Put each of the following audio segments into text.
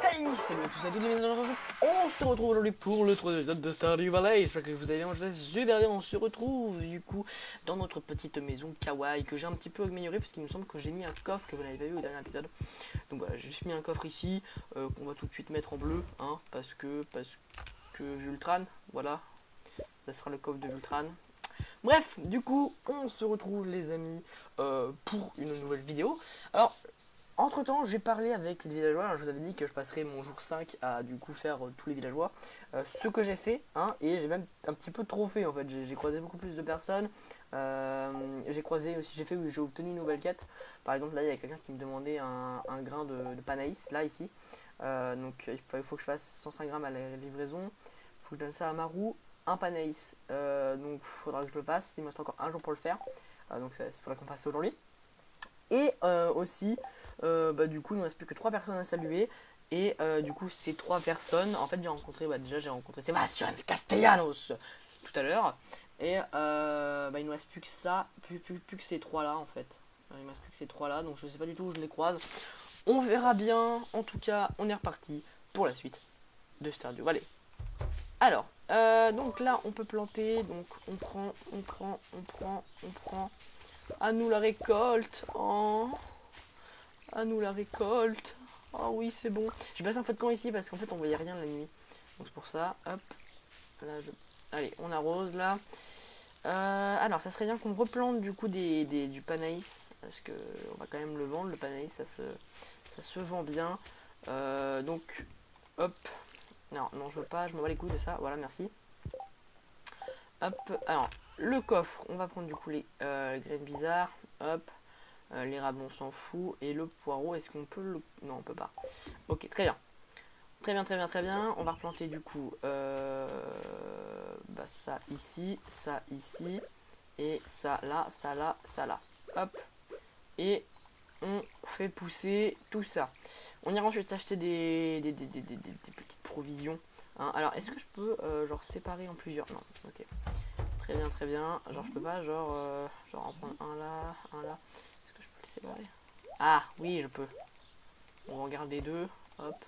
Hey, salut à tous et à toutes les amis, on se retrouve aujourd'hui pour le 3e épisode de Stardew Valley. J'espère que vous allez bien, moi je vais super bien. On se retrouve du coup dans notre petite maison kawaii que j'ai un petit peu améliorée parce qu'il me semble que j'ai mis un coffre que vous n'avez pas vu au dernier épisode. Donc voilà, j'ai juste mis un coffre ici qu'on va tout de suite mettre en bleu, hein, parce que Vultran, voilà, ça sera le coffre de Vultran. Bref, du coup, on se retrouve les amis pour une nouvelle vidéo. Alors, entre temps, j'ai parlé avec les villageois. Alors, je vous avais dit que je passerai mon jour 5 à du coup faire tous les villageois. Ce que j'ai fait, hein, et j'ai même un petit peu trop fait en fait. J'ai croisé beaucoup plus de personnes. J'ai croisé aussi, j'ai obtenu une nouvelle quête. Par exemple, là, il y a quelqu'un qui me demandait un grain de panaïs, là, ici. Donc, il faut que je fasse 105 grammes à la livraison. Il faut que je donne ça à Marou. Un panaïs, donc il faudra que je le fasse. Il me reste encore un jour pour le faire. Donc, il faudra qu'on passe aujourd'hui. Et aussi, du coup, il ne reste plus que 3 personnes à saluer. Et du coup, ces 3 personnes, en fait, j'ai rencontré Sébastien Castellanos tout à l'heure. Et il ne me reste plus que ça, plus que ces 3 là en fait. Il me reste plus que ces 3 là, donc je sais pas du tout où je les croise. On verra bien. En tout cas, on est reparti pour la suite de Stardew Valley. Alors, donc là, on peut planter. Donc, on prend. À nous la récolte. Oh. À nous la récolte. Oh oui, c'est bon. J'ai passé un feu de camp ici parce qu'en fait, on voyait rien la nuit. Donc, c'est pour ça. Hop. Là, allez, on arrose là. Alors, ça serait bien qu'on replante du coup du panaïs. Parce que on va quand même le vendre. Le panaïs, ça se vend bien. Donc, hop. Non, je veux pas. Je m'en bats les couilles de ça. Voilà, merci. Hop. Alors, le coffre. On va prendre du coup les graines bizarres. Hop. L'érable on s'en fout. Et le poireau, est-ce qu'on peut le... Non, on peut pas. Ok, très bien. Très bien. On va replanter du coup ça ici, et ça là. Hop. Et on fait pousser tout ça. On ira ensuite acheter des petites provisions. Hein. Alors, est-ce que je peux genre séparer en plusieurs? Non, ok. Très bien. Genre, je peux pas, genre en prendre un là. Est-ce que je peux le séparer? Ah, oui, je peux. On regarde les deux. Hop.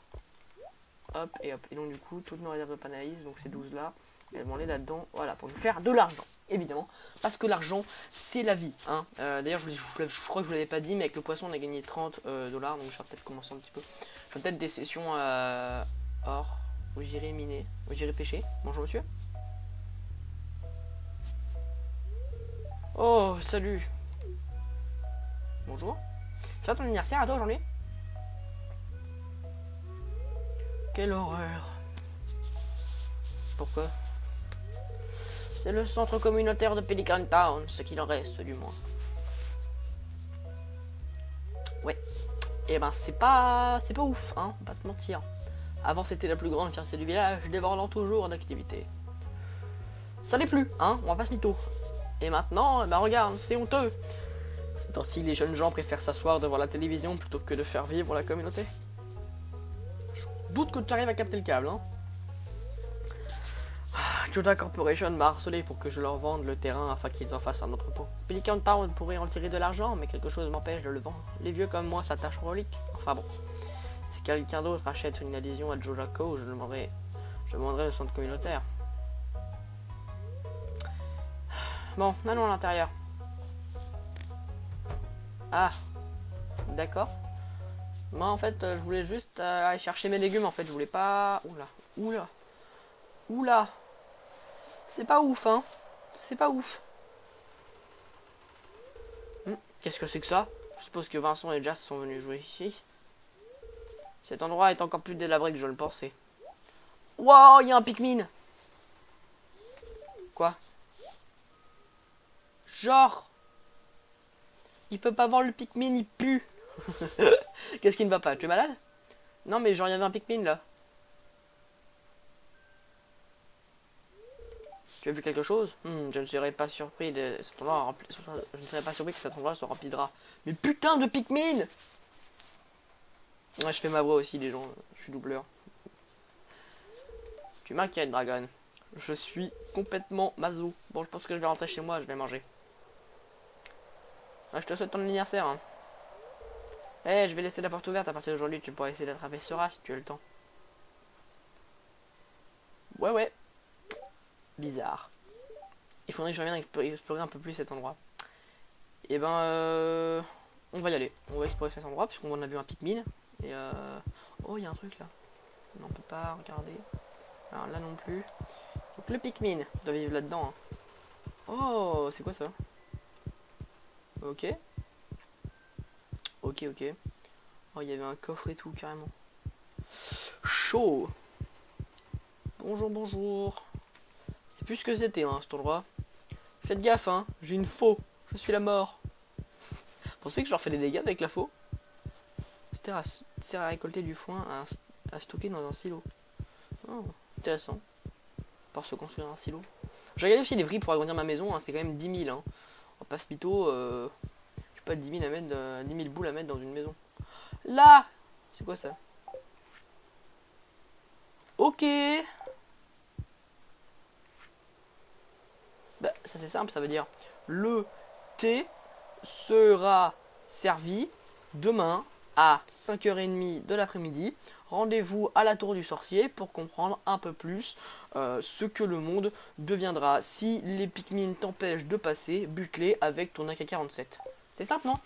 Et hop. Et donc, du coup, toutes nos réserves de panaïs, donc ces 12 là, elles vont aller là-dedans. Voilà, pour nous faire de l'argent, évidemment. Parce que l'argent, c'est la vie. Hein. D'ailleurs, je crois que je vous l'avais pas dit, mais avec le poisson, on a gagné 30 dollars. Donc, je vais peut-être commencer un petit peu. Je vais peut-être des sessions or, où j'irai miner, où j'irai pêcher. Bonjour, monsieur. Oh, salut. Bonjour. C'est ton anniversaire à toi aujourd'hui? Quelle horreur. Pourquoi? C'est le centre communautaire de Pelican Town, ce qu'il en reste du moins. Ouais. Et ben c'est pas ouf, hein, on va pas se mentir. Avant c'était la plus grande fierté du village, dévorant toujours d'activité. Ça l'est plus, hein, on va pas se mytho. Et maintenant, bah regarde, c'est honteux. Ces temps-ci, les jeunes gens préfèrent s'asseoir devant la télévision plutôt que de faire vivre la communauté. Je doute que tu arrives à capter le câble, hein. Joda Corporation m'a harcelé pour que je leur vende le terrain afin qu'ils en fassent un entrepôt. Pelican Town pourrait en tirer de l'argent, mais quelque chose m'empêche de le vendre. Les vieux comme moi s'attachent aux reliques. Enfin bon, si quelqu'un d'autre achète une adhésion à Jojaco, je demanderai le centre communautaire. Bon, allons à l'intérieur. Ah, d'accord. Moi en fait, je voulais juste aller chercher mes légumes en fait, je voulais pas... Oula. C'est pas ouf, hein. C'est pas ouf. Qu'est-ce que c'est que ça? Je suppose que Vincent et Jazz sont venus jouer ici. Cet endroit est encore plus délabré que je le pensais. Wow, il y a un Pikmin. Quoi? Genre, il peut pas voir le Pikmin, il pue. Qu'est-ce qui ne va pas? Tu es malade? Non, mais genre, il y avait un Pikmin là. Tu as vu quelque chose? Je ne serais pas surpris de cet endroit rempli... Je ne serais pas surpris que cet endroit soit rempli de rats. Mais putain de Pikmin! Ouais, je fais ma voix aussi, les gens. Je suis doubleur. Tu m'inquiètes, Dragon. Je suis complètement maso. Bon, je pense que je vais rentrer chez moi, je vais manger. Ouais, je te souhaite ton anniversaire. Hein. Eh, je vais laisser la porte ouverte. À partir d'aujourd'hui, tu pourras essayer d'attraper ce rat si tu as le temps. Ouais, ouais. Bizarre. Il faudrait que je revienne explorer un peu plus cet endroit. Et ben, on va y aller. On va explorer cet endroit puisqu'on en a vu un Pikmin. Et oh, il y a un truc là. Non, on peut pas regarder. Alors là non plus. Donc le Pikmin doit vivre là-dedans. Hein. Oh, c'est quoi ça? Ok. Ok, ok. Oh, il y avait un coffre et tout, carrément. Chaud. Bonjour, bonjour. C'est plus ce que c'était, hein, cet endroit. Faites gaffe, hein. J'ai une faux. Je suis la mort. Vous pensez que je leur fais des dégâts avec la faux? Cette sert à récolter du foin à stocker dans un silo. Oh, intéressant. Pour se construire un silo. J'ai regardé aussi les prix pour agrandir ma maison, hein, c'est quand même 10 000. Hein. On passe plutôt, je sais pas, 10 000 à mettre, 10 000 boules à mettre dans une maison. Là, c'est quoi ça? Ok. Bah, ça c'est simple, ça veut dire le thé sera servi demain à 5h30 de l'après-midi. Rendez-vous à la tour du sorcier pour comprendre un peu plus ce que le monde deviendra. Si les Pikmin t'empêchent de passer, bute-les avec ton AK-47. C'est simple, non?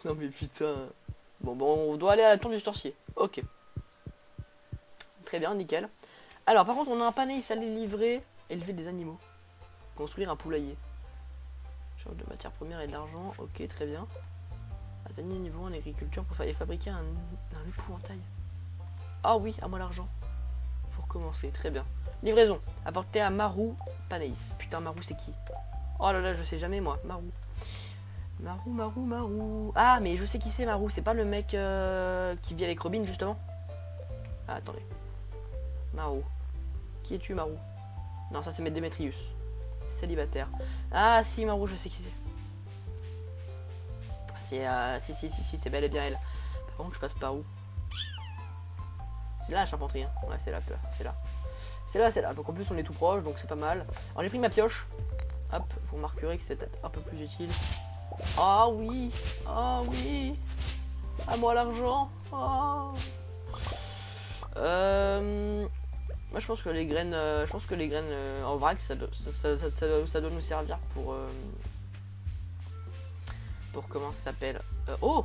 Non mais putain. Bon, on doit aller à la tour du sorcier. Ok. Très bien, nickel. Alors par contre, on a un panneau, ça les livrer, élever des animaux. Construire un poulailler. Charge de matières premières et de l'argent. Ok, très bien. Atteindre niveau en agriculture pour fabriquer un épouvantail. Ah oui, à moi l'argent. Pour commencer, très bien. Livraison. Apporter à Marou Panaïs. Putain, Marou c'est qui? Oh là là, je sais jamais moi. Marou. Marou. Ah, mais je sais qui c'est Marou. C'est pas le mec qui vit avec Robin justement? Ah, attendez. Marou. Qui es-tu, Marou? Non, ça c'est Démétrius. Célibataire. Ah si, Marou, je sais qui c'est. Si, c'est bel et bien elle. Par contre, je passe par où? C'est là la charpenterie, hein. Ouais, c'est là. C'est là. Donc en plus, on est tout proche, donc c'est pas mal. Alors j'ai pris ma pioche. Hop, vous remarquerez que c'est un peu plus utile. Ah oui. À moi l'argent. Oh. Moi je pense que les graines, en vrac, ça doit nous servir pour comment ça s'appelle. Oh.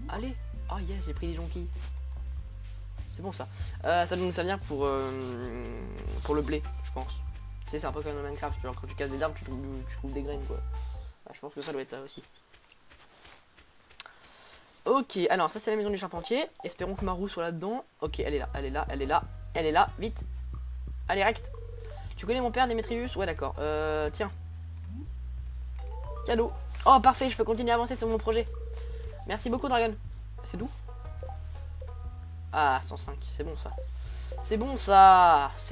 Allez. Oh yes, j'ai pris des jonquilles. C'est bon ça. Ça doit nous servir pour le blé, je pense. Tu sais, c'est un peu comme dans Minecraft. Genre quand tu casses des arbres, tu trouves des graines quoi. Bah, je pense que ça doit être ça aussi. Ok, alors ça c'est la maison du charpentier. Espérons que Marou soit là-dedans. Ok, elle est là, vite. Allez, recte. Tu connais mon père, Démétrius? Ouais, d'accord. Tiens. Cadeau. Oh, parfait, je peux continuer à avancer sur mon projet. Merci beaucoup, Dragon. C'est d'où? Ah, 105, c'est bon ça. C'est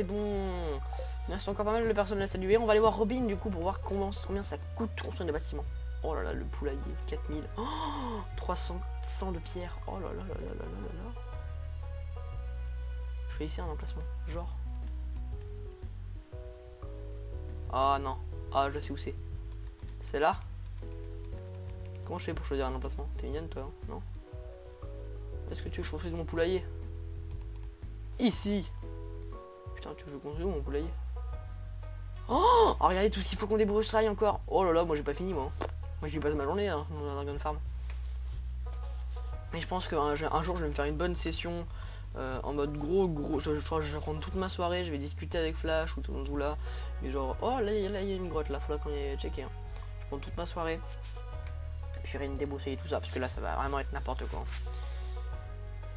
bon. Il reste encore pas mal de personnes à saluer. On va aller voir Robin du coup pour voir combien ça coûte de construire des bâtiments. Oh là là, le poulailler, 4000. Oh, 300 de pierre. Oh là là là là là là là. Je fais ici un emplacement. Genre. Ah non. Ah, je sais où c'est. C'est là. Comment je fais pour choisir un emplacement? T'es mignonne toi, hein? Non? Est-ce que tu veux que je construise mon poulailler? Ici. Putain, tu veux que je construise mon poulailler? Oh, regardez tout ce qu'il faut qu'on débroussaille encore. Oh là là, moi j'ai pas fini moi. Moi j'y passe ma journée hein, dans la Dragon Farm. Mais je pense qu'un jour je vais me faire une bonne session en mode gros. Je crois que je vais prendre toute ma soirée, je vais discuter avec Flash ou tout là. Mais genre, oh là il y a une grotte là, faudra qu'on y checker. Hein. Je prends toute ma soirée. Puis rien de débroussailler tout ça, parce que là ça va vraiment être n'importe quoi.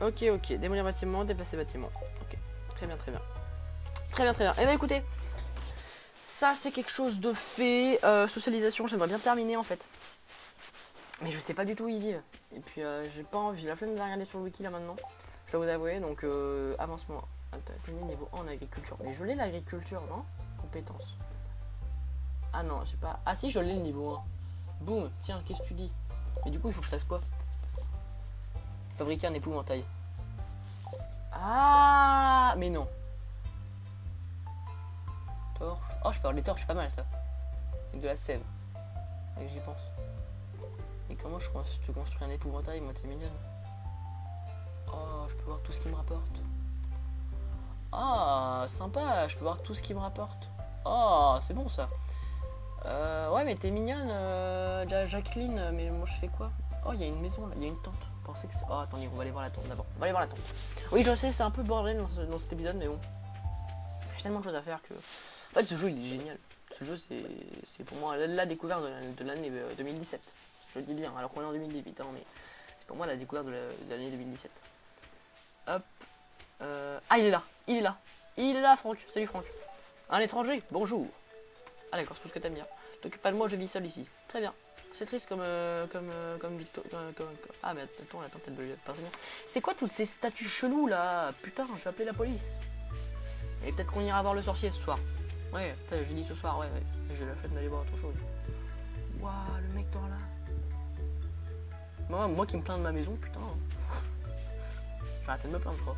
Ok, démolir bâtiment, déplacer bâtiment. Ok, très bien. Et bah écoutez, ça c'est quelque chose de fait. Socialisation, j'aimerais bien terminer en fait. Mais je sais pas du tout où ils vivent. Et puis j'ai pas envie, j'ai la flemme de regarder sur le wiki là maintenant. Je dois vous avouer, donc avancement. Atteignez niveau 1 en agriculture. Mais je l'ai l'agriculture, non? Compétences. Ah non, j'ai pas. Ah si, je l'ai le niveau 1. Boum, tiens, qu'est-ce que tu dis? Mais du coup, il faut que je fasse quoi? Fabriquer un épouvantail. Ah, mais non. Torche. Oh, je peux avoir des torches, pas mal ça. Avec de la sève. que j'y pense. Et comment je construis un épouvantail, moi t'es mignonne. Oh, je peux voir tout ce qui me rapporte. Ah, sympa, je peux voir tout ce qui me rapporte. Oh, c'est bon ça. Ouais, mais t'es mignonne, Jacqueline, mais moi je fais quoi? Oh, il y a une maison là, il y a une tente. Pensez que c'est... Oh, attendez, on va aller voir la tente d'abord. On va aller voir la tente. Oui, je sais, c'est un peu bordel dans cet épisode, mais bon. J'ai tellement de choses à faire que... En fait, ce jeu, il est génial. Ce jeu, c'est pour moi la découverte de l'année 2017. Je le dis bien, alors qu'on est en 2018, hein, mais c'est pour moi la découverte de l'année 2017. Hop. Ah, il est là, il est là. Il est là, Franck. Salut, Franck. Un étranger, bonjour. Ah, d'accord, c'est tout ce que t'aimes bien. T'occupe pas de moi, je vis seul ici. Très bien. C'est triste comme Victor. Ah, mais attends, la tente, elle doit pas venir. C'est quoi toutes ces statues cheloues là? Putain, je vais appeler la police. Et peut-être qu'on ira voir le sorcier ce soir. Ouais, j'ai dit ce soir, ouais. J'ai la flemme d'aller voir autre chose. Waouh, le mec dans là. Moi qui me plains de ma maison, putain. J'ai arrêté de me plaindre, je crois.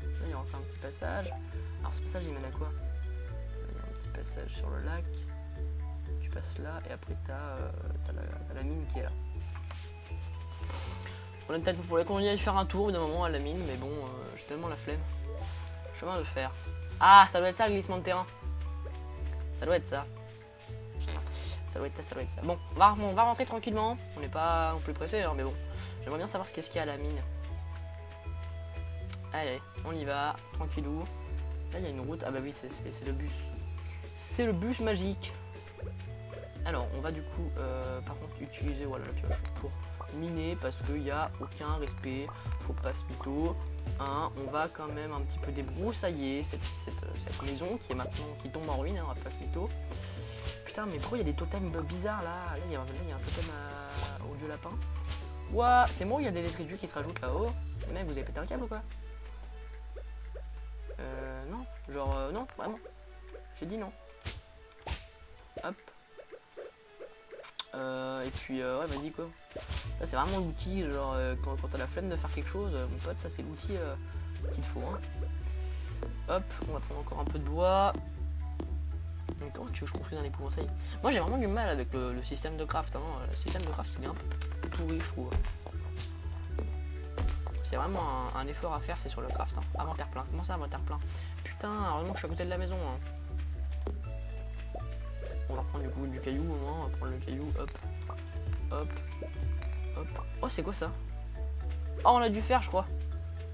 Là, il y a encore un petit passage. Alors, ce passage, il mène à quoi? Il y a un petit passage sur le lac. Tu passes là, et après, t'as la mine qui est là. On a peut-être pour qu'on y aille faire un tour d'un moment à la mine, mais bon, j'ai tellement la flemme. Chemin de fer. Ah, ça doit être ça, le glissement de terrain. Ça doit être ça. Ça doit être ça. Bon, on va rentrer tranquillement. On n'est pas non plus pressé, hein, mais bon. J'aimerais bien savoir ce qu'est-ce qu'il y a à la mine. Allez, on y va, tranquillou. Là, il y a une route. Ah bah oui, c'est le bus. C'est le bus magique. Alors, on va du coup, par contre, utiliser voilà, la pioche pour miner parce qu'il n'y a aucun respect. Faut pas se mytho. Hein, on va quand même un petit peu débroussailler cette maison qui est maintenant qui tombe en ruine. Hein, on va pas se mytho. Putain, mais pourquoi il y a des totems bizarres là? Là, il y a un totem au dieu lapin. Ouah, c'est moi, il y a des résidus qui se rajoutent là-haut. Les mecs, vous avez pété un câble ou quoi? Non, genre, non, vraiment. J'ai dit non. Hop. Et puis, ouais, vas-y quoi. Ça, c'est vraiment l'outil, genre, quand t'as la flemme de faire quelque chose, mon pote, ça, c'est l'outil qu'il faut. Hein. Hop, on va prendre encore un peu de bois. Mais comment tu veux que je construise un épouvantail? Moi, j'ai vraiment du mal avec le système de craft. Hein. Le système de craft, il est un peu pourri, je trouve. C'est vraiment un effort à faire, c'est sur le craft. Hein. Inventaire plein. Comment ça, inventaire plein? Putain, heureusement que je suis à côté de la maison. Hein. On va prendre du coup du caillou au moins. On va prendre le caillou. Hop. Hop. Hop. Oh, c'est quoi ça? Oh, on a dû faire, je crois.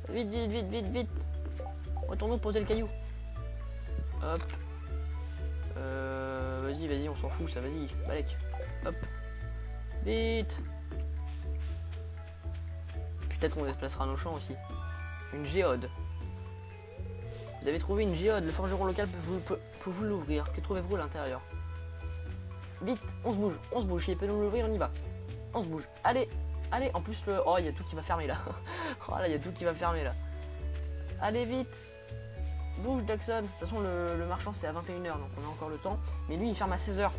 Vite, vite, vite, vite, vite. Retournons poser le caillou. Hop. Vas-y, on s'en fout, ça, vas-y. Balek. Hop. Vite. Peut-être qu'on déplacera nos champs aussi. Une géode. Vous avez trouvé une géode. Le forgeron local peut vous l'ouvrir. Que trouvez-vous à l'intérieur? Vite, on se bouge. Il peut nous l'ouvrir, on y va. On se bouge. Allez, allez. En plus, oh, il y a tout qui va fermer là. Oh là, il y a tout qui va fermer là. Allez, vite. Bouge, Jackson. De toute façon, le marchand, c'est à 21 h, donc on a encore le temps. Mais lui, il ferme à 16 h.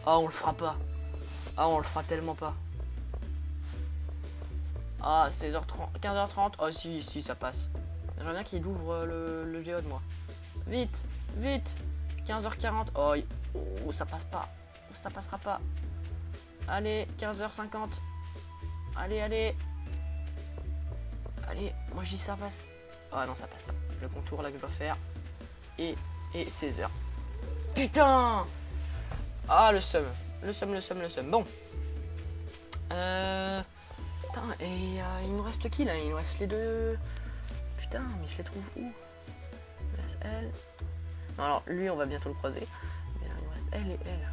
Ah, on le fera pas. Ah, on le fera tellement pas. Ah, 16h30, 15h30. Oh, si, ça passe. J'aimerais bien qu'il ouvre le géode, moi. Vite, vite. 15h40. Oh, ça passe pas. Ça passera pas. Allez, 15h50. Allez, allez. Allez, moi je dis ça passe. Ah non, ça passe pas. Le contour là que je dois faire. Et 16h. Putain. Ah, le seum. Le seum. Bon. Putain, et il nous reste qui là? Il nous reste les deux. Putain, mais je les trouve où? Il me reste elle. Non, alors lui, on va bientôt le croiser. Mais là, il nous reste elle et elle.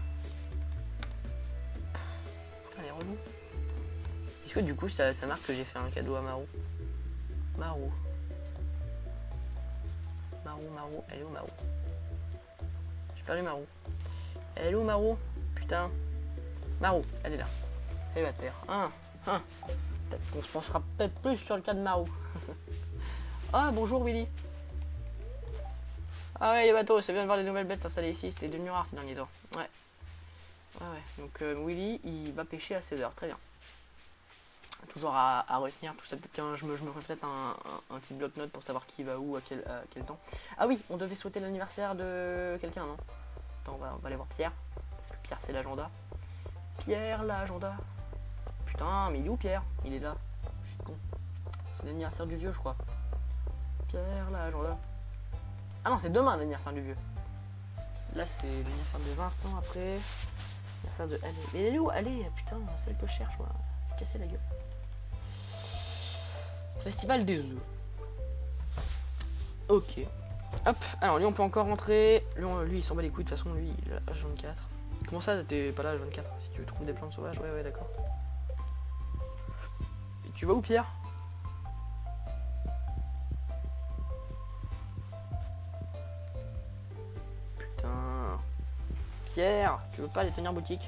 Putain, elle est relou. Est-ce que du coup, ça marque que j'ai fait un cadeau à Marou? Marou, elle est où Marou? J'ai perdu Marou. Elle est où Marou? Putain. Marou, elle est là. Célibataire. Peut-être qu'on se penchera peut-être plus sur le cas de Marou. Ah, bonjour Willy. Ah ouais, les bateaux, c'est bien de voir des nouvelles bêtes s'installer ici. C'est devenu rare ces derniers temps. Ouais. Donc Willy, il va pêcher à 16h. Très bien. Toujours à retenir tout ça. Peut-être que je me ferai peut-être un petit bloc-notes pour savoir qui va où, à quel temps. Ah oui, on devait souhaiter l'anniversaire de quelqu'un, non? Attends, on va aller voir Pierre. Parce que Pierre, c'est l'agenda. Pierre, l'agenda. Putain, mais il est où Pierre? Il est là. Je suis con. C'est l'anniversaire du vieux, je crois. Pierre, l'agenda. Ah non, c'est demain l'anniversaire du vieux. Là, c'est l'anniversaire de Vincent après. L'anniversaire de Allez. Mais elle est où? Allez, putain, c'est elle que je cherche, moi. Casser la gueule. Festival des œufs. Ok. Hop, alors lui on peut encore rentrer. Lui il s'en bat les couilles, de toute façon lui il a H24. Comment ça t'es pas là H24? Si tu veux trouver des plantes sauvages, ouais d'accord. Et tu vas où Pierre? Putain. Pierre, tu veux pas aller tenir boutique?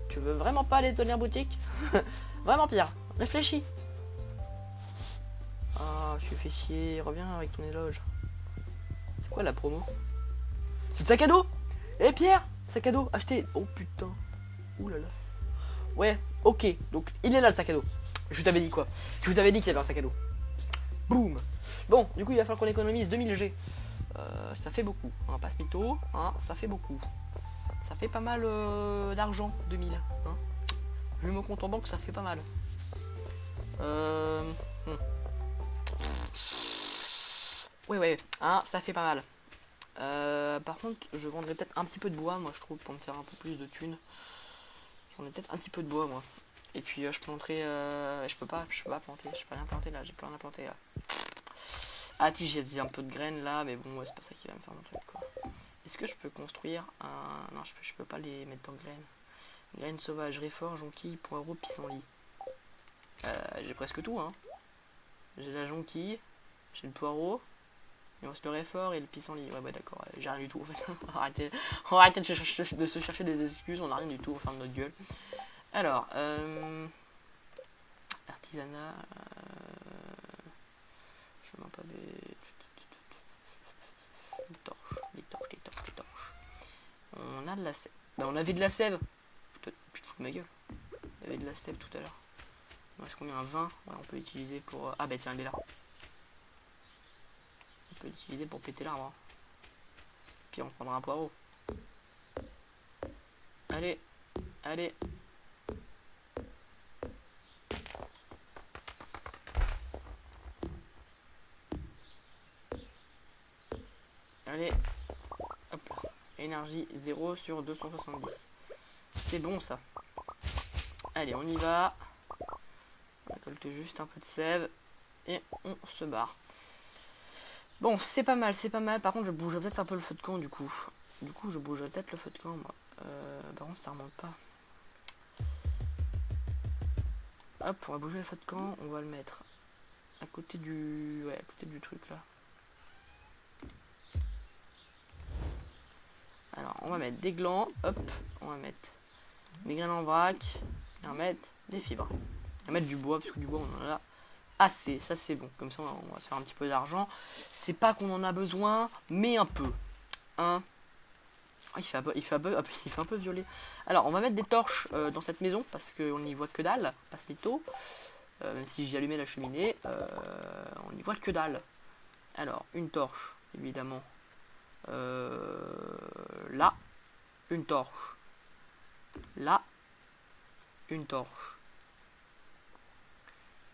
Tu veux vraiment pas aller tenir boutique? Vraiment Pierre, réfléchis. Ah, tu fais chier, reviens avec ton éloge. C'est quoi la promo? C'est le sac à dos. Eh Pierre, sac à dos, acheté. Oh putain. Ouh là là. Ouais, ok. Donc il est là le sac à dos. Je t'avais dit quoi? Je vous avais dit qu'il y avait un sac à dos. Boum. Bon, du coup il va falloir qu'on économise 2000 G. Ça fait beaucoup. Hein, passe mytho. Hein, ça fait beaucoup. Ça fait pas mal d'argent, 2000. Hein. Vu mon compte en banque, ça fait pas mal. Ouais, hein, ça fait pas mal. Par contre, je vendrais peut-être un petit peu de bois, moi je trouve, pour me faire un peu plus de thunes. J'en ai peut-être un petit peu de bois, moi. Et puis je planterai. Je peux pas planter, je peux rien planter là, j'ai plus rien à planter là. Ah, si, j'ai un peu de graines là, mais bon, ouais, c'est pas ça qui va me faire mon truc quoi. Est-ce que je peux construire un. Non, je peux pas les mettre en graines. Graines sauvages, réfort, jonquille, poireau, pissenlit. J'ai presque tout, hein. J'ai la jonquille, j'ai le poireau. Il reste le réfort et le pissenlit. Ouais, d'accord, j'ai rien du tout en fait. on va arrêter de se chercher des excuses, on a rien du tout, on ferme notre gueule. Alors, artisanat, chemin pavé, les torches. On a de la sève. Bah, on avait de la sève. Putain, je te fous de ma gueule. Il y avait de la sève tout à l'heure. Est-ce qu'on a un vin? Ouais, on peut l'utiliser pour. Ah, bah tiens, il est là. On peut l'utiliser pour péter l'arbre. Puis on prendra un poireau. Allez. Allez, hop là. Énergie 0 sur 270. C'est bon ça. Allez, on y va. On récolte juste un peu de sève. Et on se barre. Bon, c'est pas mal. Par contre, je bougerai peut-être un peu le feu de camp du coup. Je bougerai peut-être le feu de camp, moi. Par contre, ça remonte pas. Hop, on va bouger le feu de camp. On va le mettre à côté du... Ouais, à côté du truc là. Alors, on va mettre des glands. Hop, on va mettre des graines en vrac. Et on va mettre des fibres. On va mettre du bois, parce que du bois, on en a assez. Ça, c'est bon. Comme ça, on va se faire un petit peu d'argent. C'est pas qu'on en a besoin, mais un peu. Hein? Oh, il fait un peu violet. Alors, on va mettre des torches dans cette maison, parce qu'on n'y voit que dalle. Passe mytho. Même si j'ai allumé la cheminée, on n'y voit que dalle. Alors, une torche, évidemment. Là, une torche. Là, une torche.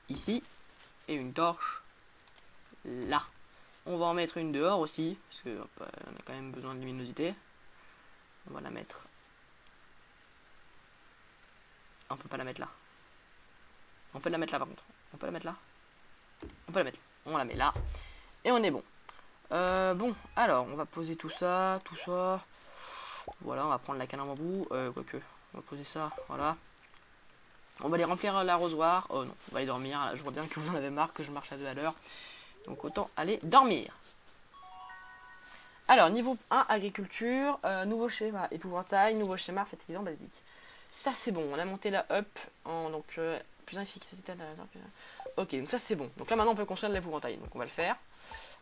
Ici, et une torche. Là. On va en mettre une dehors aussi, parce qu'on a quand même besoin de luminosité. On va la mettre. On peut pas la mettre là. On peut la mettre là par contre. On peut la mettre là. On peut la mettre. On la met là. Et on est bon. Bon, alors on va poser tout ça. Voilà, on va prendre la canne en bambou. Quoique, on va poser ça. Voilà. On va aller remplir l'arrosoir. Oh non, on va aller dormir. Là, je vois bien que vous en avez marre que je marche à 2 à l'heure. Donc autant aller dormir. Alors, niveau 1, agriculture. Nouveau schéma épouvantail. Nouveau schéma fertilisant basique. Ça c'est bon. On a monté la up. Donc, plus efficacité. Ok, donc ça c'est bon. Donc là maintenant on peut construire de l'épouvantail. Donc on va le faire.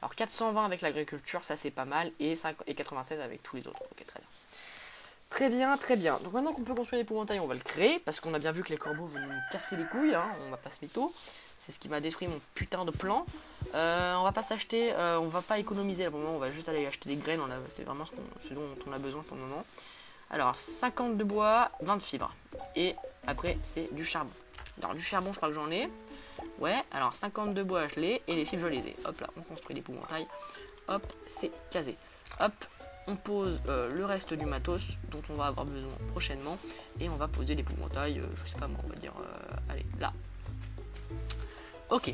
Alors 420 avec l'agriculture, ça c'est pas mal. Et 96 avec tous les autres. Ok, très bien. Très bien. Donc maintenant qu'on peut construire l'épouvantail, on va le créer. Parce qu'on a bien vu que les corbeaux venaient nous casser les couilles. Hein, on va pas se mytho. C'est ce qui m'a détruit mon putain de plan. On va pas s'acheter, on va pas économiser à le moment. On va juste aller acheter des graines. C'est vraiment ce dont on a besoin pour le moment. Alors 50 de bois, 20 de fibres. Et après c'est du charbon. Alors du charbon je crois que j'en ai. Ouais, alors 50 de bois je l'ai et les fibres je les ai. Hop là, on construit l'épouvantail. Hop, c'est casé. Hop, on pose le reste du matos dont on va avoir besoin prochainement. Et on va poser l'épouvantail, je sais pas moi, on va dire, allez, là. Ok.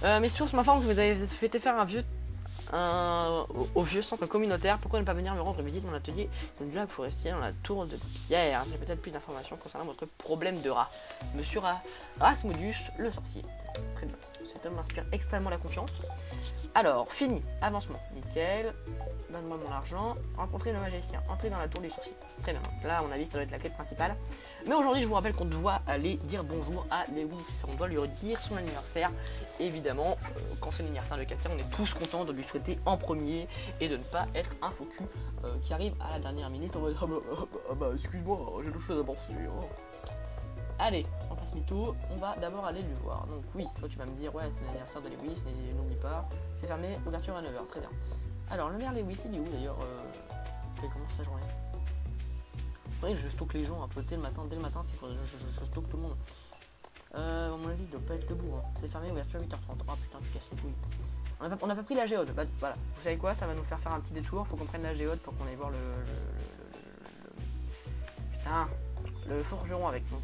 Mes sources m'informent que vous avez fait faire un vieux au vieux centre communautaire. Pourquoi ne pas venir me rendre visite mon atelier d'une blague forestier dans la tour de pierre? J'ai peut-être plus d'informations concernant votre problème de rat. Monsieur Rasmodius, le sorcier. Très bien. Cet homme m'inspire extrêmement la confiance. Alors, fini. Avancement. Nickel. Donne-moi mon argent. Rencontrer le magicien. Entrer dans la tour du sorcier. Très bien. Donc là, à mon avis, ça doit être la quête principale. Mais aujourd'hui, je vous rappelle qu'on doit aller dire bonjour à Lewis. On doit lui redire son anniversaire. Évidemment, quand c'est l'anniversaire de quelqu'un, on est tous contents de lui souhaiter en premier et de ne pas être un faux cul qui arrive à la dernière minute en mode ah bah excuse-moi, j'ai d'autres choses à penser. Allez, on passe mytho, on va d'abord aller lui voir. Donc oui, toi tu vas me dire, ouais c'est l'anniversaire de Lewis, n'oublie pas. C'est fermé, ouverture à 9h, très bien. Alors le maire Lewis, il est où d'ailleurs il commence sa journée. Oui, je stocke les gens un peu, dès le matin, je stocke tout le monde. À mon avis, il doit pas être debout. Hein. C'est fermé, ouverture à 8h30. Oh putain, tu casses les couilles. On n'a pas pris la géode. Bah voilà. Vous savez quoi, ça va nous faire un petit détour. Faut qu'on prenne la géode pour qu'on aille voir putain, le forgeron avec. Donc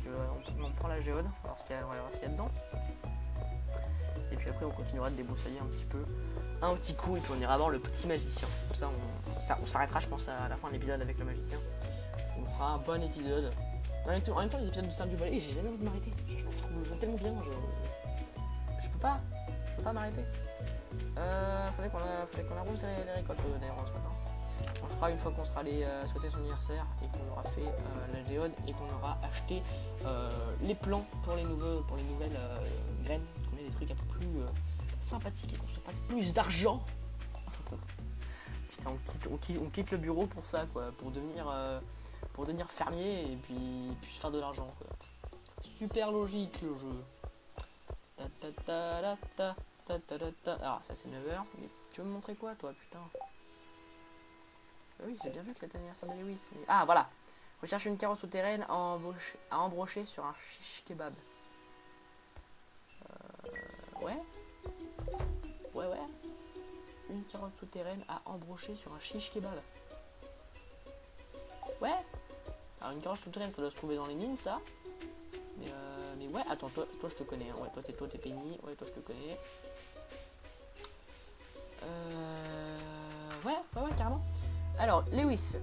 on prend la géode, on va voir ce qu'il y a dedans. Et puis après, on continuera de débroussailler un petit peu. Un petit coup, et puis on ira voir le petit magicien. Comme ça, on s'arrêtera, je pense, à la fin de l'épisode avec le magicien. Ça nous fera un bon épisode. En même temps, les épisodes du Star du Balai, j'ai jamais envie de m'arrêter. Je trouve le jeu tellement bien. Je peux pas m'arrêter. Faudrait qu'on arrose les récoltes d'ailleurs ce matin. On le fera une fois qu'on sera allé souhaiter son anniversaire et qu'on aura fait la géode et qu'on aura acheté les plants pour les nouvelles graines, qu'on ait des trucs un peu plus sympathiques et qu'on se fasse plus d'argent. Putain, on quitte le bureau pour ça, quoi, pour devenir fermier et puis faire de l'argent, quoi. Super logique le jeu. Alors ça c'est 9h, mais tu veux me montrer quoi toi, putain? Oui, j'ai bien vu que c'était l'anniversaire de Lewis. Mais... Ah voilà. Recherche une carotte souterraine à embrocher sur un shish kebab. Ouais. Une carotte souterraine à embrocher sur un shish kebab. Ouais. Alors une carotte souterraine, ça doit se trouver dans les mines, ça. Mais ouais, attends, toi je te connais. Hein. Ouais, toi t'es Penny. Ouais, toi je te connais. Ouais, carrément. Alors, Lewis,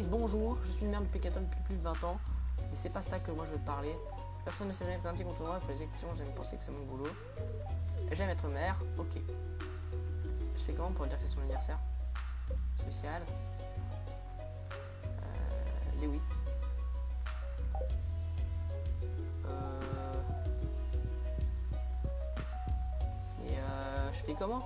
bonjour. Je suis le maire de Pécaton depuis plus de 20 ans. Mais c'est pas ça que moi je veux te parler. Personne ne s'est jamais présenté contre moi pour les élections. J'aime penser que c'est mon boulot. J'aime être maire. Ok. Je fais comment pour dire que c'est son anniversaire? Spécial. Lewis. Je fais comment?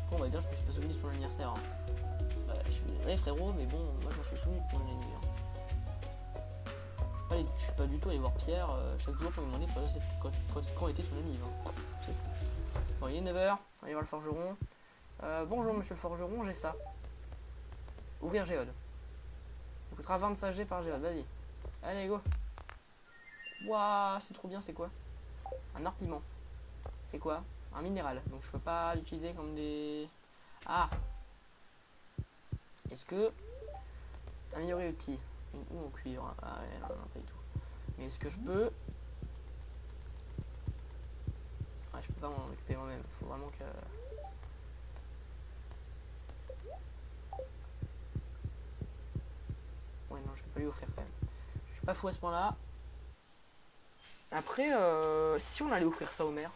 Bon, on va dire, je me suis pas souvenu de son anniversaire. Hein. Je suis désolé, frérot, mais bon, moi je m'en suis souvenu de son anniversaire. Je suis pas du tout allé voir Pierre chaque jour pour me demander quand était son anniversaire. Hein. C'est tout. Bon, il est 9h, on va aller voir le forgeron. Bonjour monsieur le forgeron, j'ai ça. Ouvrir géode. Ça coûtera 25 G par géode, vas-y. Allez, go. Waouh, c'est trop bien, c'est quoi? Un or piment. C'est quoi? Un minéral. Donc je peux pas l'utiliser comme des... Ah. Est-ce que... Améliorer outil. Une houe en cuivre. Ah ouais, non, pas du tout. Mais est-ce que je peux... Ouais, je peux pas m'en occuper moi-même. Faut vraiment que... Ouais, non, je peux pas lui offrir quand même. Je suis pas fou à ce point-là. Après, si on allait offrir ça au maire,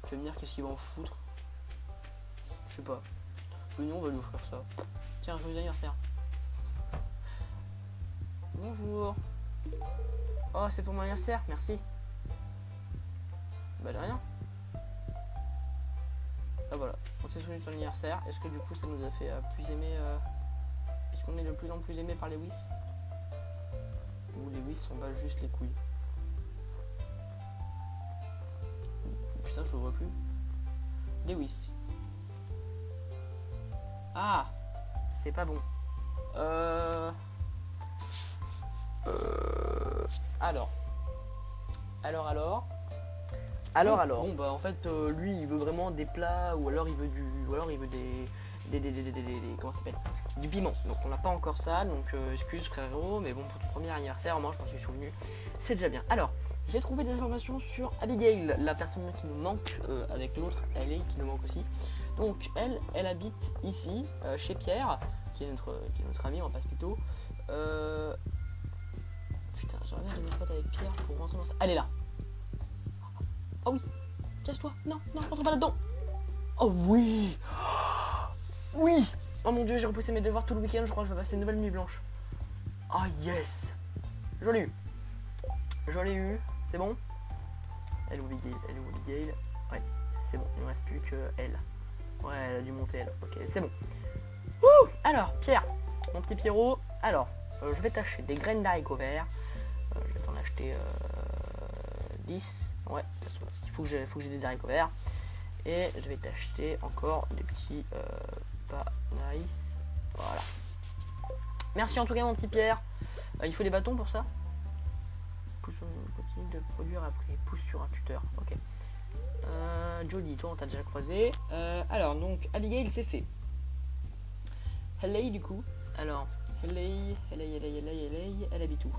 tu vas me dire qu'est-ce qu'il va en foutre? Je sais pas. Venons, on va lui offrir ça. Tiens, joyeux anniversaire. Bonjour. Oh, c'est pour mon anniversaire, merci. Bah de rien. Ah voilà, on s'est souvenu de son anniversaire. Est-ce que du coup ça nous a fait plus aimer est-ce qu'on est de plus en plus aimé par Lewis? Ou Lewis s'en bat juste les couilles? Putain, je le vois plus. Lewis. Ah, c'est pas bon. Alors. Bon bah en fait lui il veut vraiment des plats ou alors il veut comment ça s'appelle, du piment. Donc on n'a pas encore ça, donc excuse frérot, mais bon pour ton premier anniversaire moi je m'en suis souvenu, c'est déjà bien. Alors j'ai trouvé des informations sur Abigail, la personne qui nous manque avec l'autre Ellie qui nous manque aussi. Donc elle habite ici chez Pierre qui est notre ami, on va pas se mytho. Putain j'aimerais bien devenir pote avec Pierre pour rentrer dans ça. Elle est là. Oh oui, casse-toi. Non, rentre pas là-dedans. Oh oui. Oui. Oh mon dieu, j'ai repoussé mes devoirs tout le week-end. Je crois que je vais passer une nouvelle nuit blanche. Oh yes. Je l'ai eu. C'est bon. Elle ou Abigail. Ouais, c'est bon. Il me reste plus que elle. Ouais, elle a dû monter elle. Ok, c'est bon. Ouh. Alors, Pierre, mon petit Pierrot. Alors, je vais t'acheter des graines d'haricots verts. Je vais t'en acheter 10. Ouais, il faut que j'ai des haricots verts. Et je vais t'acheter encore des petits nice. Voilà. Merci en tout cas mon petit Pierre. Il faut des bâtons pour ça. Continue de produire après. Pousse sur un tuteur. Ok. Jody, toi on t'a déjà croisé. Alors donc Abigail c'est fait. Helly du coup. Alors Helly, elle habite où?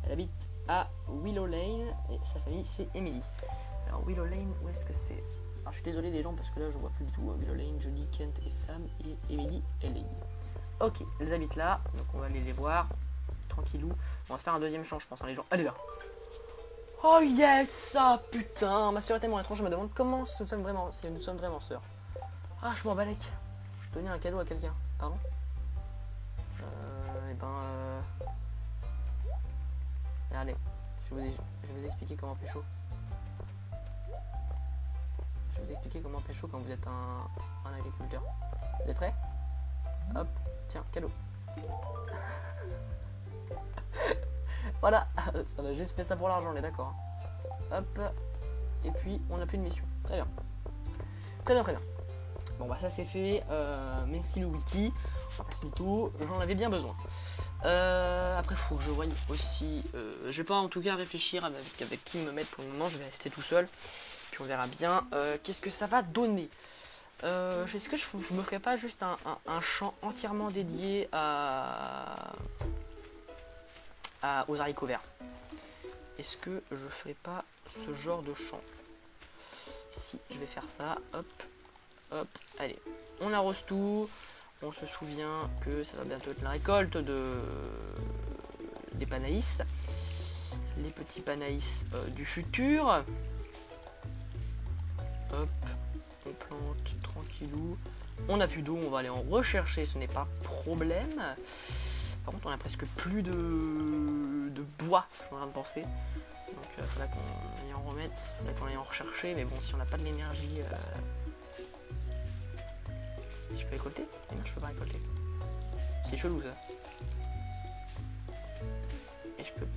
Elle habite à Willow Lane et sa famille c'est Emily. Alors Willow Lane, où est-ce que c'est? Alors je suis désolé les gens parce que là je vois plus du tout. Willow Lane, Jody, Kent et Sam et Emily, Ellie. Ok, elles habitent là, donc on va aller les voir. Tranquillou. On va se faire un deuxième champ je pense, hein, les gens. Elle est là. Oh yes, ah putain, ma soeur est tellement étrange, je me demande comment nous sommes vraiment, si nous sommes vraiment sœurs. Ah je m'en balèque. Donner un cadeau à quelqu'un, pardon. Allez, je vais vous expliquer comment pécho. Je vais vous expliquer comment pécho quand vous êtes un agriculteur. Vous êtes prêts? Hop, tiens, cadeau. Voilà, on a juste fait ça pour l'argent, on est d'accord. Hop, et puis on n'a plus de mission. Très bien. Très bien. Bon bah ça c'est fait, merci le wiki. On va pas se mytho, j'en avais bien besoin. Après, il faut que je voie aussi. Je vais pas en tout cas réfléchir avec qui me mettre pour le moment. Je vais rester tout seul. Puis on verra bien qu'est-ce que ça va donner. Est-ce que je me ferais pas juste un champ entièrement dédié aux haricots verts? Est-ce que je ferais pas ce genre de champ? Si, je vais faire ça. Hop, allez. On arrose tout. On se souvient que ça va bientôt être la récolte des panaïs. Les petits panaïs du futur. Hop, on plante tranquillou. On n'a plus d'eau, on va aller en rechercher, ce n'est pas problème. Par contre, on a presque plus de bois, je suis en train de penser. Donc, il faudra qu'on aille en remettre, il faudra qu'on aille en rechercher. Mais bon, si on n'a pas de l'énergie... Je peux récolter? Mais non, je peux pas récolter. C'est chelou ça. Et je peux...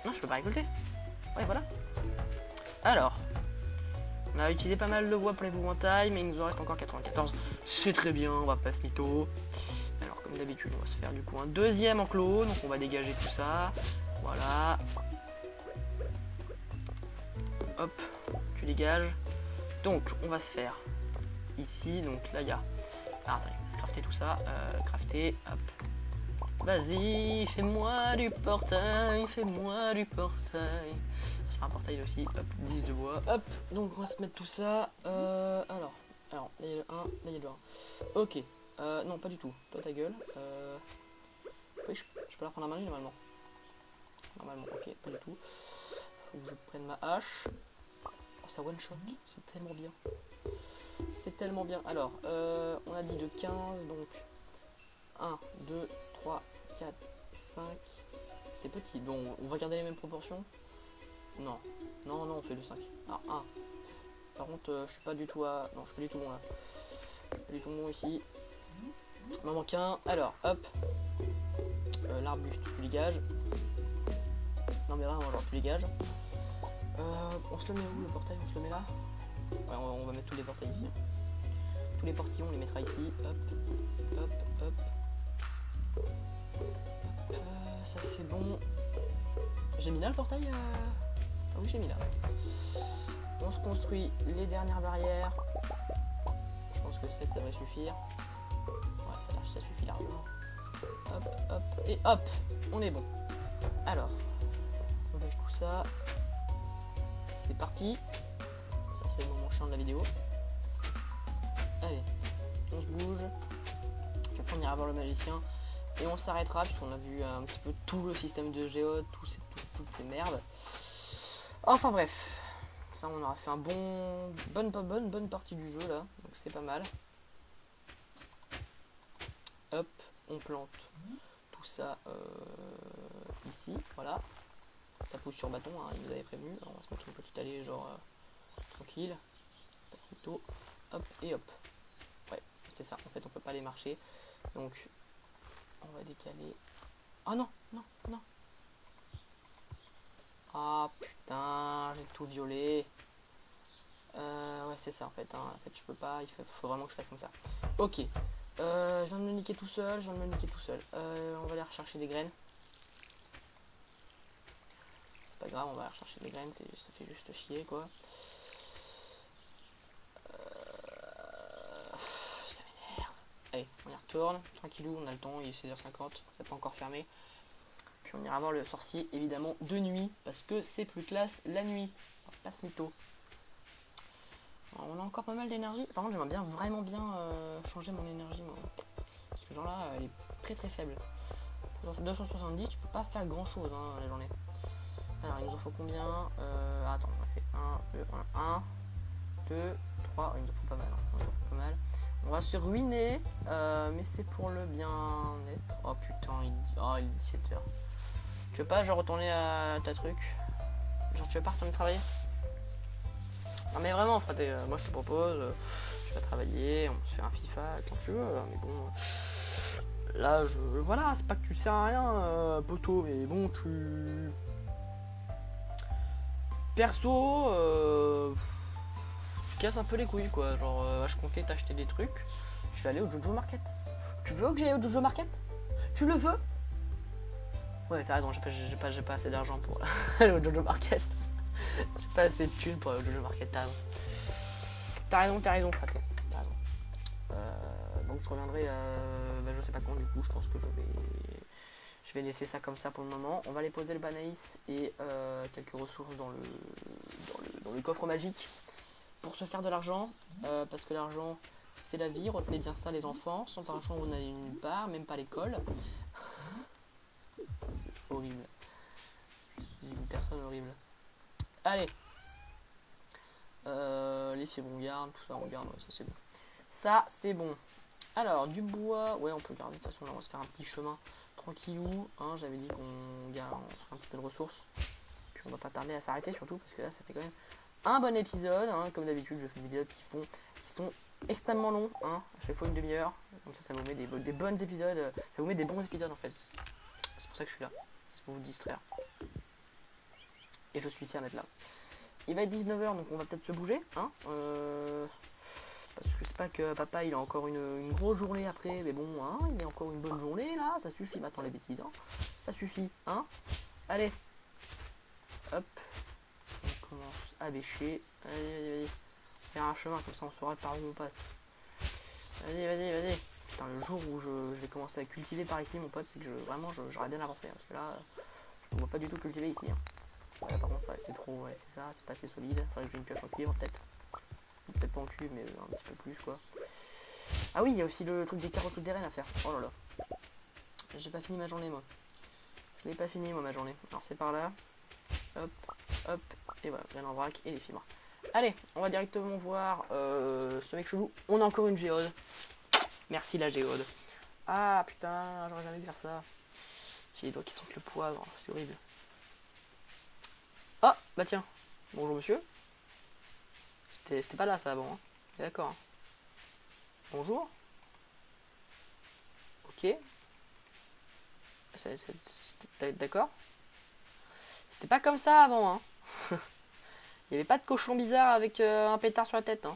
Non, je peux pas récolter. Ouais, voilà. Alors, on a utilisé pas mal de bois pour l'épouvantail, mais il nous en reste encore 94. C'est très bien, on va pas se mytho. Alors, comme d'habitude, on va se faire du coup un deuxième enclos. Donc, on va dégager tout ça. Voilà. Hop, tu dégages. Donc, on va se faire... ici, donc là il y a... Ah, attendez, on va se crafter tout ça. Crafter, hop. Vas-y, fais-moi du portail, C'est un portail aussi, hop, 10 de bois, hop. Donc on va se mettre tout ça. Alors, là il y a le 1, là il y a le 1. Ok, non pas du tout, toi ta gueule. Oui, je peux la prendre à main normalement. Ok, pas du tout. Faut que je prenne ma hache. Oh, ça one shot, c'est tellement bien. C'est tellement bien. Alors, on a dit de 15, donc 1, 2, 3, 4, 5. C'est petit. Bon, on va garder les mêmes proportions. Non, on fait le 5. Ah, 1. Par contre, je suis pas du tout à... Non, je suis pas du tout bon là. Je suis pas du tout bon ici. Il m'en manque un. Alors, hop. L'arbuste, tu dégages. Non, mais vraiment, genre, tu dégages. On se le met où le portail? On se le met là? Ouais, on va mettre tous les portails ici. Tous les portillons, on les mettra ici. Hop, hop, hop. Ça c'est bon. J'ai mis là le portail Ah oui, j'ai mis là. On se construit les dernières barrières. Je pense que 7 ça devrait suffire. Ouais, ça suffit largement. Hop, hop, et hop, on est bon. Alors, on bêche tout ça. C'est parti. Ça c'est le moment chiant de la vidéo. Allez, on se bouge. Puis après on ira voir le magicien. Et on s'arrêtera puisqu'on a vu un petit peu tout le système de géode, toutes ces merdes. Enfin bref. Ça on aura fait un bonne partie du jeu là. Donc c'est pas mal. Hop, on plante tout ça ici, voilà. Ça pousse sur bâton, hein, il nous avait prévenu. Alors, on va se mettre une petite allée genre tranquille. Passe plutôt. Hop et hop. Ouais, c'est ça. En fait, on peut pas les marcher. Donc, on va décaler. Oh non, non, non. Ah putain, j'ai tout violé. Ouais, c'est ça en fait. Hein. En fait, je peux pas. Il faut vraiment que je fasse comme ça. Ok. Je viens de me niquer tout seul. On va aller rechercher des graines. C'est pas grave, on va aller rechercher des graines. Ça fait juste chier quoi. Ça m'énerve. Allez, on y retourne. Tranquillou, on a le temps. Il est 16h50. C'est pas encore fermé. Puis on ira voir le sorcier évidemment de nuit. Parce que c'est plus classe la nuit. On va pas se mytho. Alors, on a encore pas mal d'énergie. Par contre, j'aimerais vraiment bien changer mon énergie. Moi. Parce que genre là, elle est très très faible. Dans 270, tu peux pas faire grand chose hein, la journée. Alors, il nous en faut combien Attends, on a fait 1, 2, 3. Il nous en faut pas mal. Hein. On va se ruiner, mais c'est pour le bien-être. Oh putain, il est 17h. Tu veux pas genre retourner à ta truc? Genre, tu veux pas retourner travailler? Non mais vraiment frère, moi je te propose, tu vas travailler, on se fait un FIFA quand tu veux, mais bon, là voilà, c'est pas que tu sers à rien poteau, mais bon tu... Perso, tu casses un peu les couilles quoi, genre je comptais t'acheter des trucs, je vais aller au Jojo Market. Tu veux que j'aille au Jojo Market? Tu le veux? Ouais t'as raison, j'ai pas assez d'argent pour aller au Jojo Market. J'ai pas assez de thunes pour aller au Jojo Market, t'as raison, frère. T'as raison. Donc je reviendrai, je sais pas quand du coup, je pense que je vais laisser ça comme ça pour le moment. On va aller poser le banaïs et quelques ressources dans le coffre magique pour se faire de l'argent, parce que l'argent c'est la vie, retenez bien ça les enfants, sans argent vous n'allez nulle part, même pas à l'école. C'est horrible. Je suis une personne horrible. Allez. Les fibres on garde, tout ça on garde, ouais, ça c'est bon. Ça c'est bon. Alors du bois, ouais on peut garder, de toute façon là on va se faire un petit chemin tranquillou. Hein, j'avais dit qu'on se ferait un petit peu de ressources. Puis on va pas tarder à s'arrêter surtout parce que là ça fait quand même un bon épisode. Hein, comme d'habitude je fais des épisodes qui sont extrêmement longs. Hein, à chaque fois une demi-heure. Comme ça vous met des bons épisodes. Ça vous met des bons épisodes en fait. C'est pour ça que je suis là. C'est pour vous distraire. Et je suis fier d'être là. Il va être 19h donc on va peut-être se bouger. Hein, parce que c'est pas que papa il a encore une grosse journée après, mais bon, hein, il a encore une bonne journée là, ça suffit maintenant les bêtises, hein. Ça suffit, hein. Allez, hop, on commence à bêcher, vas-y, c'est un chemin comme ça on saura par où on passe. Vas-y. Putain, le jour où je vais commencer à cultiver par ici mon pote, c'est que vraiment j'aurais bien avancé, hein, parce que là, je ne vois pas du tout cultiver ici. Hein. Ouais, par contre, ouais, c'est trop, ouais, c'est ça, c'est pas assez solide, faudrait que j'ai une pioche en cuivre peut-être. Peut-être pas en cul, mais un petit peu plus quoi. Ah oui, il y a aussi le truc des carottes souterraines à faire. Oh là là. J'ai pas fini ma journée moi. Je l'ai pas fini moi ma journée. Alors c'est par là. Hop, hop. Et voilà, graine en vrac et les fibres. Allez, on va directement voir ce mec chelou. On a encore une géode. Merci la géode. Ah putain, j'aurais jamais dû faire ça. J'ai les doigts qui sentent le poivre. C'est horrible. Ah, bah tiens. Bonjour monsieur. C'était pas là ça avant, hein. D'accord. Bonjour. Ok. D'accord. C'était pas comme ça avant, hein. Il n'y avait pas de cochon bizarre avec un pétard sur la tête, hein.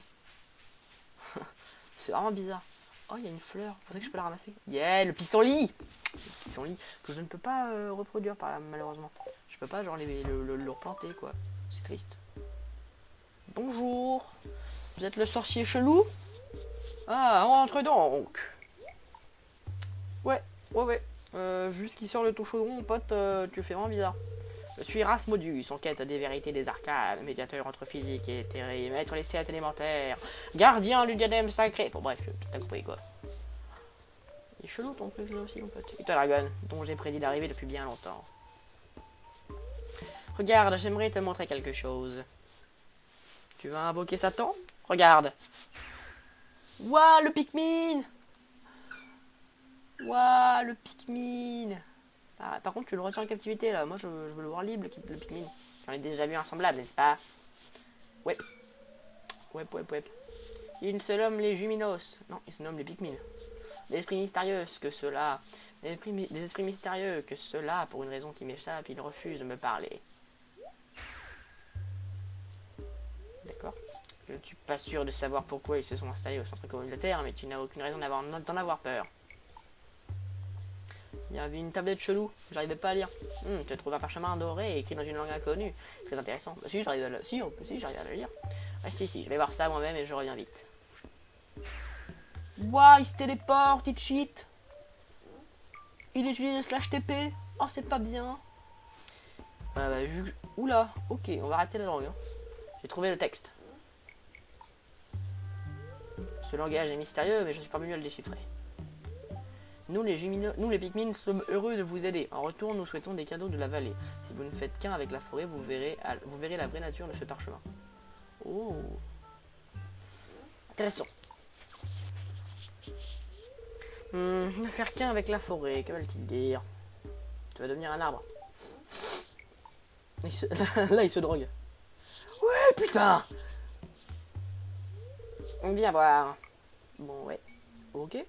C'est vraiment bizarre. Oh, il y a une fleur. Faudrait que je peux la ramasser. Yeah, le pissenlit. Le pissenlit que je ne peux pas reproduire malheureusement. Je peux pas genre le replanter quoi. C'est triste. Bonjour. Vous êtes le sorcier chelou? Ah, rentre donc. Ouais. Juste qui sort de ton chaudron, mon pote, tu fais vraiment bizarre. Je suis Rasmodus, en quête des vérités des arcanes, médiateur entre physique et éthéré, maître des sept élémentaires, gardien du diadème sacré. Bon, bref, t'as compris quoi. Il est chelou ton truc là aussi, mon pote. Et toi, Dragon, dont j'ai prédit d'arriver depuis bien longtemps. Regarde, j'aimerais te montrer quelque chose. Tu vas invoquer Satan? Regarde. Ouah, le Pikmin! Ouah, le Pikmin! Ah, par contre, tu le retiens en captivité là. Moi, je veux le voir libre, le Pikmin. J'en ai déjà vu un semblable, n'est-ce pas? Ouais. Il se nomme les Juminos. Non, il se nomme les Pikmin. Des esprits mystérieux que cela. Des esprits mystérieux que cela, pour une raison qui m'échappe, ils refusent de me parler. D'accord. Je ne suis pas sûr de savoir pourquoi ils se sont installés au centre communautaire, mais tu n'as aucune raison d'en avoir peur. Il y avait une tablette chelou, j'arrivais pas à lire. Tu trouves un parchemin doré écrit dans une langue inconnue. Très intéressant. Bah, si, j'arrive à le... si, j'arrive à le lire. Ah si, je vais voir ça moi-même et je reviens vite. Ouah, il se téléporte, il cheat. Il utilise le slash TP. Oh, c'est pas bien. Oula, ok, on va arrêter la drogue. Hein. J'ai trouvé le texte. Ce langage est mystérieux, mais je suis parvenu à le déchiffrer. Nous les Pikmin sommes heureux de vous aider. En retour, nous souhaitons des cadeaux de la vallée. Si vous ne faites qu'un avec la forêt, vous verrez la vraie nature de ce parchemin. Oh, intéressant. Ne faire qu'un avec la forêt, que veulent-ils dire? Tu vas devenir un arbre. Là, il se drogue. Ouais, putain. Viens voir. Bon, ouais. Ok.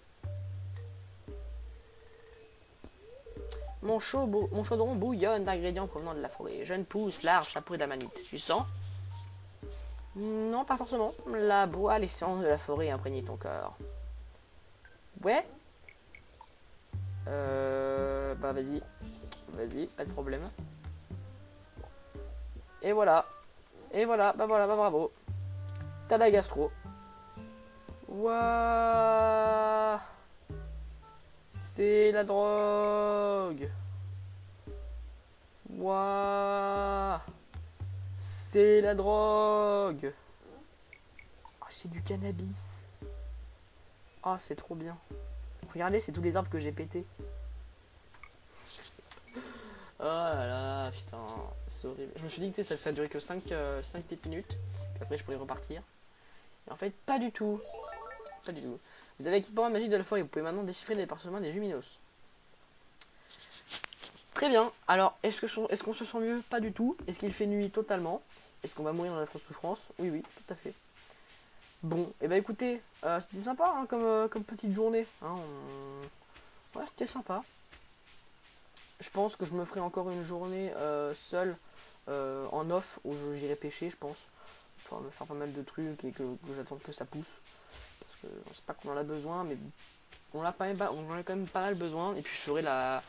Mon chaudron bouillonne d'ingrédients provenant de la forêt. Jeune pousse, large, chapeau d'amanite. Tu sens? Non, pas forcément. La bois, l'essence de la forêt imprégné ton corps. Ouais. Bah vas-y. Vas-y, pas de problème. Et voilà. Bah bravo. T'as la gastro. Waouh. C'est la drogue. Waouh. C'est la drogue. Oh, c'est du cannabis. Oh, c'est trop bien. Regardez, c'est tous les arbres que j'ai pétés. Oh là là, putain, c'est horrible. Je me suis dit que ça durait que 5 petites minutes. Puis après, je pourrais repartir. Et en fait, pas du tout. Pas du tout. Vous avez l'équipement magique de la forêt. Vous pouvez maintenant déchiffrer les parchemins des Juminos. Très bien. Alors, est-ce qu'on se sent mieux? Pas du tout. Est-ce qu'il fait nuit totalement? Est-ce qu'on va mourir dans notre souffrance? Oui, tout à fait. Bon, et bah écoutez, c'était sympa hein, comme petite journée. Hein, ouais, c'était sympa. Je pense que je me ferai encore une journée seule en off où j'irai pêcher, je pense. Pour me faire pas mal de trucs et que j'attends que ça pousse. Parce que je sais pas qu'on en a besoin, mais on en a quand même pas mal besoin. Et puis je ferai la...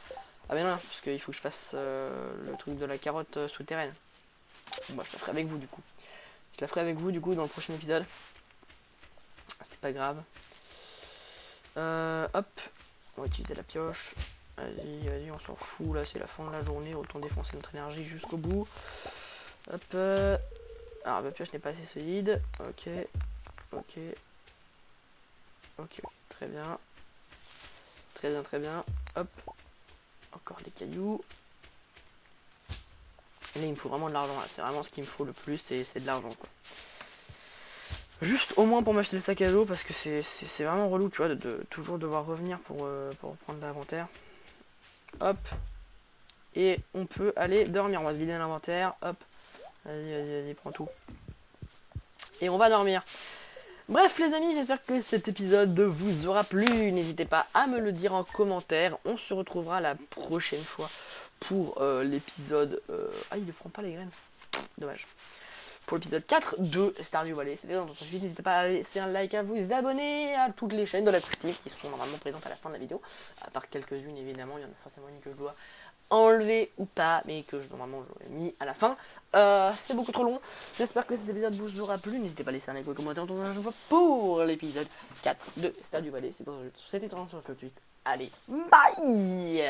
Ah mais non, parce qu'il faut que je fasse le truc de la carotte souterraine. Bon, je la ferai avec vous du coup. Je la ferai avec vous du coup dans le prochain épisode. C'est pas grave. Hop, on va utiliser la pioche. Vas-y, on s'en fout là, c'est la fin de la journée, autant défoncer notre énergie jusqu'au bout. Hop. Alors ma pioche n'est pas assez solide. Ok. Très bien. Très bien. Hop. Encore des cailloux. Et là il me faut vraiment de l'argent là. C'est vraiment ce qu'il me faut le plus, c'est de l'argent quoi. Juste au moins pour m'acheter le sac à dos parce que c'est vraiment relou tu vois de toujours devoir revenir pour prendre l'inventaire. Hop. Et on peut aller dormir. On va se vider l'inventaire. Hop. Vas-y, prends tout. Et on va dormir. Bref les amis, j'espère que cet épisode vous aura plu. N'hésitez pas à me le dire en commentaire. On se retrouvera la prochaine fois pour l'épisode... Ah, il ne prend pas les graines. Dommage. pour l'épisode 4 de Stardew Valley. C'était dans cette vidéo, n'hésitez pas à laisser un like, à vous abonner à toutes les chaînes de la Team qui sont normalement présentes à la fin de la vidéo, à part quelques-unes évidemment, il y en a forcément une que je dois enlever ou pas, mais que normalement j'aurais mis à la fin. C'est beaucoup trop long. J'espère que cet épisode vous aura plu. N'hésitez pas à laisser un like ou un commentaire pour l'épisode 4 de Stardew Valley. C'était tout de suite. Allez, bye.